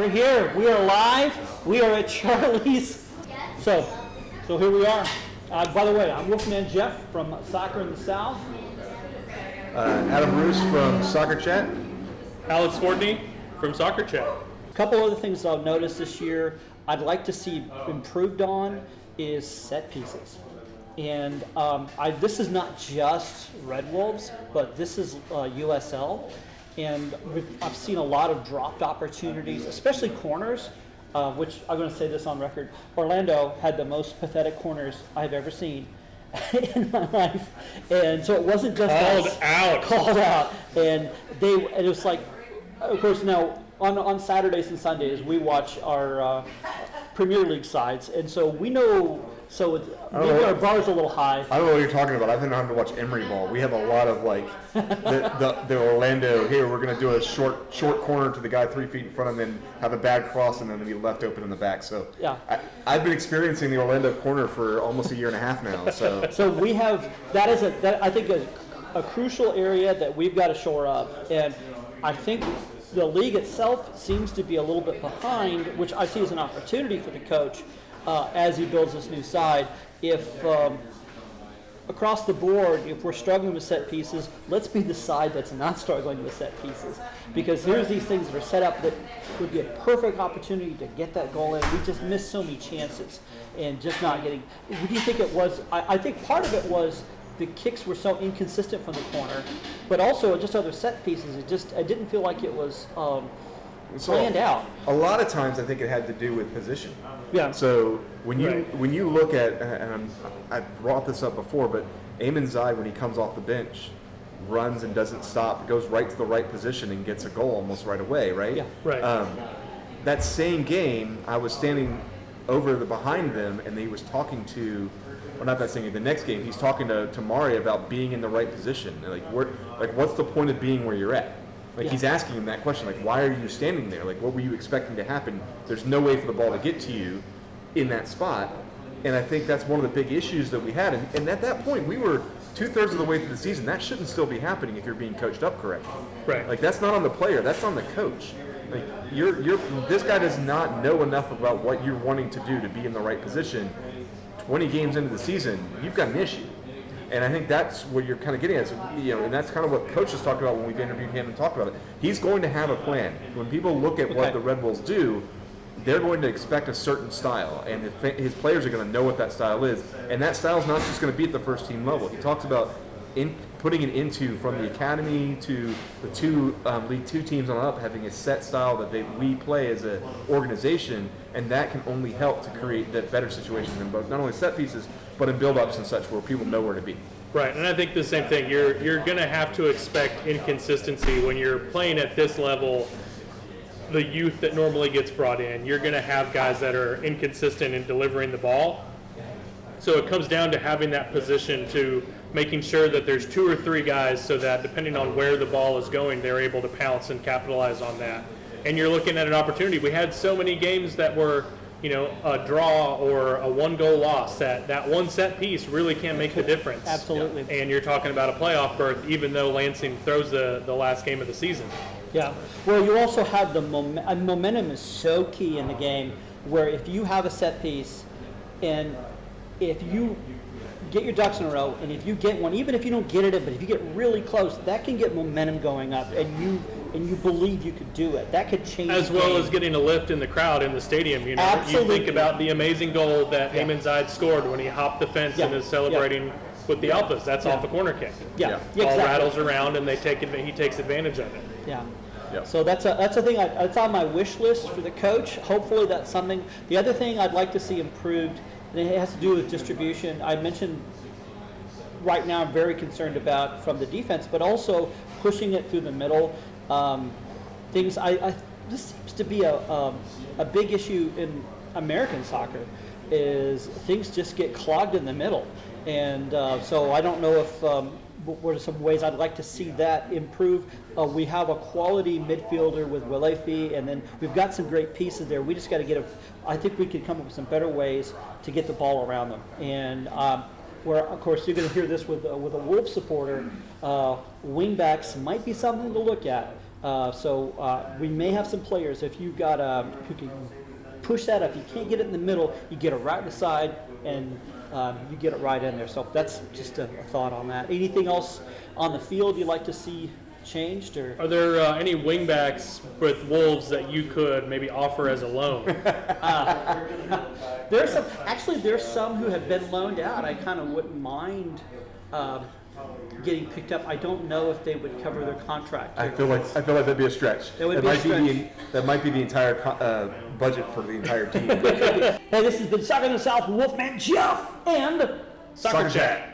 We're here. We are live. We are at Charlie's. So here we are. By the way, I'm Wolfman Jeff from Soccer in the South. Adam Roos from SoccerChatt. Alex Fortney from SoccerChatt. A couple other things I've noticed this year I'd like to see improved on is set pieces. And this is not just Red Wolves, but this is USL. And I've seen a lot of dropped opportunities, especially corners, which I'm going to say this on record. Orlando had the most pathetic corners I've ever seen in my life. And so it wasn't just called out. And it was like, of course, now on Saturdays and Sundays, we watch our Premier League sides. And so we know, maybe our bar's a little high. I don't know what you're talking about. I've been having to watch Emery ball. We have a lot of the Orlando, here we're going to do a short corner to the guy 3 feet in front of him and have a bad cross and then be left open in the back. So yeah. I've been experiencing the Orlando corner for almost a year and a half now. So we have, that I think a crucial area that we've got to shore up. And I think the league itself seems to be a little bit behind, which I see as an opportunity for the coach as he builds this new side. If across the board, if we're struggling with set pieces, let's be the side that's not struggling with set pieces. Because here's these things that are set up that would be a perfect opportunity to get that goal in. We just missed so many chances and just not getting. What do you think it was? I think part of it was the kicks were so inconsistent from the corner, but also just other set pieces. I didn't feel like it was planned out. A lot of times, I think it had to do with position. Yeah. So when you look at, and I've brought this up before, but Eamon Zai, when he comes off the bench, runs and doesn't stop, goes right to the right position and gets a goal almost right away, right? Yeah. Right. That same game, I was standing behind them, and he was talking to. Well, not that same game. The next game, he's talking to Mari about being in the right position. What's the point of being where you're at? He's asking him that question. Why are you standing there? What were you expecting to happen? There's no way for the ball to get to you in that spot. And I think that's one of the big issues that we had. And at that point, we were 2/3 of the way through the season. That shouldn't still be happening if you're being coached up correctly. Right. That's not on the player. That's on the coach. This guy does not know enough about what you're wanting to do to be in the right position. 20 games into the season, you've got an issue. And I think that's what you're kind of getting at. So, and that's kind of what Coach has talked about when we've interviewed him and talked about it. He's going to have a plan. When people look at what the Red Wolves do, they're going to expect a certain style. And his players are going to know what that style is. And that style is not just going to be at the first team level. He talks about putting it into from the academy to the two League Two teams on up, having a set style that we play as an organization, and that can only help to create that better situations in both not only set pieces but in build-ups and such where people know where to be. Right, and I think the same thing. You're going to have to expect inconsistency when you're playing at this level. The youth that normally gets brought in, you're going to have guys that are inconsistent in delivering the ball. So it comes down to having that position to making sure that there's 2 or 3 guys so that depending on where the ball is going, they're able to pounce and capitalize on that. And you're looking at an opportunity. We had so many games that were, a draw or a 1-goal loss. That one set piece really can make the difference. Absolutely. And you're talking about a playoff berth, even though Lansing throws the last game of the season. Yeah. Well, you also have the momentum is so key in the game, where if you have a set piece and if you get your ducks in a row, and if you get one, even if you don't get it, but if you get really close, that can get momentum going up, and you believe you could do it. That could change as well as getting a lift in the crowd in the stadium. Absolutely. You think about the amazing goal that Eamon Zaid scored when he hopped the fence and is celebrating with the Alphas. That's off a corner kick. Yeah. Ball rattles around, and he takes advantage of it. Yeah. Yep. So that's a thing. It's on my wish list for the coach. Hopefully that's something. The other thing I'd like to see improved, and it has to do with distribution. I mentioned right now I'm very concerned about from the defense, but also pushing it through the middle. This seems to be a big issue in American soccer, is things just get clogged in the middle. And so I don't know if what are some ways I'd like to see that improve. We have a quality midfielder with Willefi, and then we've got some great pieces there. We just got to I think we could come up with some better ways to get the ball around them. And where, of course, you're going to hear this with a Wolf supporter, wingbacks might be something to look at. So we may have some players, if you've got who can push that up. You can't get it in the middle, you get it right in the side, and you get it right in there. So that's just a thought on that. Anything else on the field you'd like to see changed? Or Are there any wingbacks with Wolves that you could maybe offer as a loan? there's some who have been loaned out. I kind of wouldn't mind getting picked up. I don't know if they would cover their contract. I feel like that'd be a stretch. It would be a stretch. That might be the entire budget for the entire team. Hey, this has been Soccer in the South with Wolfman Jeff and SoccerChatt.